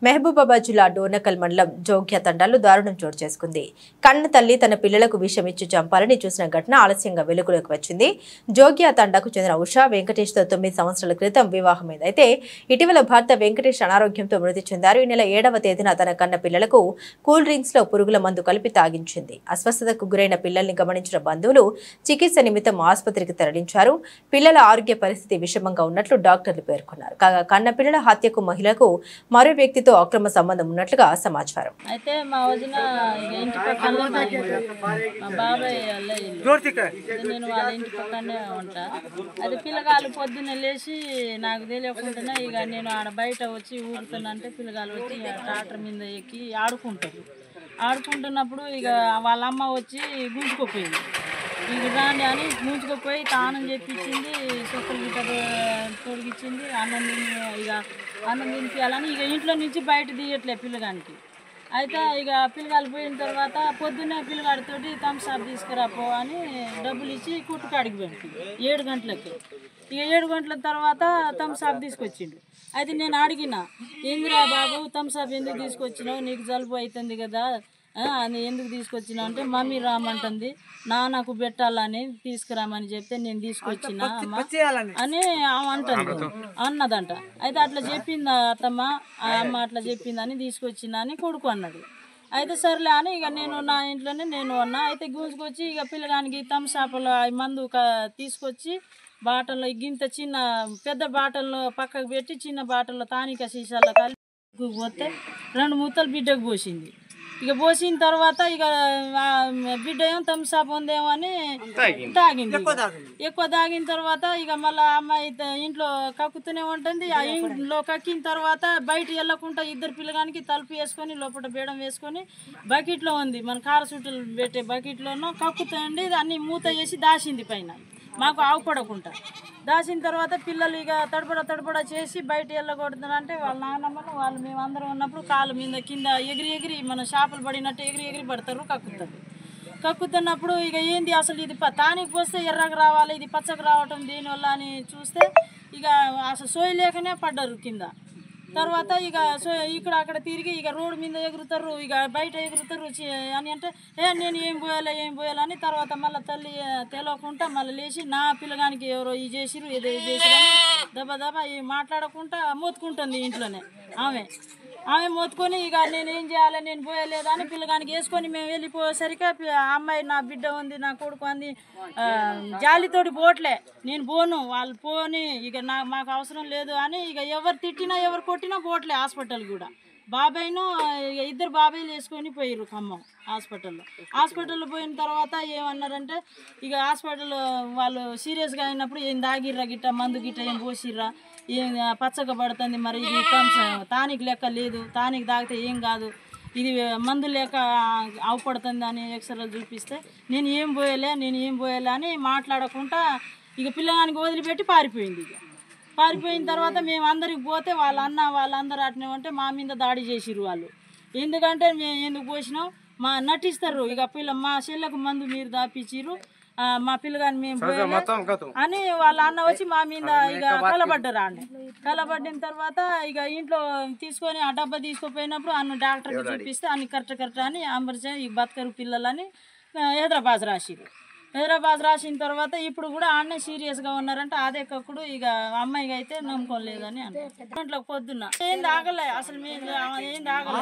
మహబూబాబాద్ జిల్లా డోర్నకల్ మండలం జోగ్య తండాలో దారుణం చోటు చేసుకుంది. కన్న తల్లి తన పిల్లలకు విషం ఇచ్చి చంపాలని చూసిన ఘటన ఆలస్యంగా వెలుగులోకి వచ్చింది. జోగ్య తండాకు చెందిన ఉషా వెంకటేష్ తో 9 సంవత్సరాల క్రితం వివాహమైంది. అయితే ఇటీవల భర్త వెంకటేష్ అనారోగ్యంతో మృతి చెందారు. ఈ నెల 7వ తేదీన తన కన్న పిల్లలకు కూల్ డ్రింక్స్ లో పురుగుల మందు కలిపి తాగించింది. అస్వస్థతకు గురైన పిల్లల్ని గమనించిన బంధువులు చికిత్స నిమిత్తం ఆసుపత్రికి తరలించారు. పిల్లల ఆరోగ్య పరిస్థితి విషమంగా ఉన్నట్లు డాక్టర్లు పేర్కొన్నారు. కాగా కన్న పిల్లల హత్యకు మహిళకు మరో వ్యక్తి అక్రమ సంబంధం ఉన్నట్లుగా సమాచారం. అయితే మా వదిన ఇంటి పక్కనే మా బాబాయ్ నేను వాళ్ళ ఇంటి పక్కనే ఉంటా. అది పిల్లగాళ్ళు పొద్దున్న లేచి నాకు తెలియకుండానే ఇక నేను ఆడ బయట వచ్చి ఊరుతున్నా అంటే పిల్లగాళ్ళు వచ్చి ట్రాక్టర్ మీద ఎక్కి ఆడుకుంటారు. ఆడుకుంటున్నప్పుడు ఇక వాళ్ళ అమ్మ వచ్చి గుంజుకుపోయింది. ఇక రాండి అని గుంజుకుపోయి తానం చెప్పించింది, చొక్కలు గిట్ట తొడిగించింది. అన్నం తినిపించాలని ఇక ఇంట్లో నుంచి బయట తీయట్లే పిల్లగానికి. అయితే ఇక పిల్లగాలు పోయిన తర్వాత పొద్దున్నే పిల్లగాడితోటి థమ్స్అప్ తీసుకురాపో అని డబ్బులు ఇచ్చి కుట్టుకాడికి పెట్టి 7 గంటలకి. ఇక 7 గంటల తర్వాత థమ్స్అప్ తీసుకొచ్చిండు. అయితే నేను అడిగిన, ఏందిరా బాబు థమ్స్అప్ ఎందుకు తీసుకొచ్చినావు, నీకు జలుబు అవుతుంది కదా అని ఎందుకు తీసుకొచ్చినా అంటే మమ్మీ రామంటుంది, నాన్నకు పెట్టాలని తీసుకురామని చెప్తే నేను తీసుకొచ్చిన అమ్మ అని అన్నదంట. అయితే అట్లా చెప్పింది అత్తమ్మ, ఆ అమ్మ అట్లా చెప్పిందని తీసుకొచ్చిన అని కొడుకు అన్నాడు. అయితే సర్లే అని ఇక నేను నా ఇంట్లోనే నేను అన్నా. అయితే గూసుకొచ్చి ఇక పిల్లగానికి థమ్స్అప్లో మందు తీసుకొచ్చి బాటల్లో గింత చిన్న పెద్ద బాటల్లో పక్కకు పెట్టి చిన్న బాటల్లో తానిక సీసాలో కలిపి పోతే 2 మూతలు బిడ్డకు పోసింది. ఇక పోసిన తర్వాత ఇక బిడ్డ ఏమో థమ్స్అప్ ఉందేమో అని తాగింది. ఎక్కువ తాగిన తర్వాత ఇక మళ్ళీ అమ్మాయి ఇంట్లో కక్కుతూనే ఉంటుంది. ఆ ఇంట్లో కక్కిన తర్వాత బయట వెళ్ళకుండా ఇద్దరు పిల్లగానికి తలుపు వేసుకొని లోపల బేడం వేసుకొని బకెట్లో ఉంది, మన కార చుట్టలు పెట్టే బకెట్లోనో కక్కుతుంది. అన్ని మూత వేసి దాచింది పైన, మాకు ఆవుపడకుండా దాచిన తర్వాత పిల్లలు ఇక తడబడ చేసి బయట వెళ్ళకూడదంటే వాళ్ళ నాన్నమ్మను వాళ్ళు మేమందరం ఉన్నప్పుడు కాళ్ళ మీద కింద ఎగిరి మన చేపలు పడినట్టు ఎగిరి పడతారు, కక్కుతున్నప్పుడు ఇక ఏంది అసలు ఇది తానికి పోస్తే ఎర్రగా రావాలి, ఇది పచ్చగా రావటం దీనివల్ల అని చూస్తే ఇక అసలు సోయి లేకనే పడ్డారు కింద. తర్వాత ఇక ఇక్కడ అక్కడ తిరిగి ఇక రోడ్డు మీద ఎగురుతారు, ఇక బయట ఎగురుతారు అని అంటే నేను ఏం పోయాలని తర్వాత మళ్ళీ తల్లి తెలియకుండా మళ్ళీ లేచి నా పిల్లగానికి ఎవరో ఇది చేసిరు ఏదో చేసిరు దెబ్బ మాట్లాడకుండా మోతుకుంటుంది ఇంట్లోనే. ఆమె మోతుకొని ఇక నేను ఏం చేయాలి, నేను పోయలేదా అని పిల్లగానికి వేసుకొని మేము వెళ్ళిపోయేసరికి అమ్మాయి నా బిడ్డ ఉంది, నా కొడుకు అంది, జాలితోటి పోట్లే, నేను పోను, వాళ్ళు పోని ఇక మాకు అవసరం లేదు అని ఇక ఎవరు తిట్టినా ఎవరు కొట్టినా పోట్లే హాస్పిటల్ కూడా. బాబాయ్ను ఇక 2 బాబాయ్లు వేసుకొని పోయారు ఖమ్మం హాస్పిటల్లో పోయిన తర్వాత ఏమన్నారంటే ఇక హాస్పిటల్లో వాళ్ళు సీరియస్గా అయినప్పుడు ఏం దాగిర్రా గిట్ట మందు గిట్ట ఏం పోసిర్రా, ఏం పచ్చగా పడుతుంది, మరి ఇది తానికి లెక్క లేదు, తానికి తాగితే ఏం కాదు, ఇది మందు లేక అవపడుతుంది అని ఎక్స్రేలు చూపిస్తే నేను ఏం పోయలే అని మాట్లాడకుండా ఇక పిల్లగానికి వదిలిపెట్టి పారిపోయింది. పారిపోయిన తర్వాత మేము అందరికి పోతే వాళ్ళందరూ అట్నే ఉంటే మా మీద దాడి చేసిరు వాళ్ళు. ఎందుకంటే మేము ఎందుకు పోసినాం మా నటిస్తారు, ఇక మా చెల్లెకు మందు మీరు దాపిచ్చిరు, మా పిల్లగాని మేము అని వాళ్ళ అన్న వచ్చి మా మీద ఇక కలబడ్డారు. కలబడ్డిన తర్వాత ఇక ఇంట్లో తీసుకొని ఆ డబ్బా తీసుకుపోయినప్పుడు అన్న డాక్టర్కి చూపిస్తే అన్ని కరెక్ట్ అని అంబర్చే ఈ బతకరు పిల్లలని హైదరాబాద్ రాసిన తర్వాత ఇప్పుడు కూడా ఆడనే సీరియస్గా ఉన్నారంటే అదే కక్కుడు ఇక అమ్మాయికి అయితే నమ్మకం లేదని అంటే పొద్దున్న ఏం తాగలే అసలు ఏం తాగలే.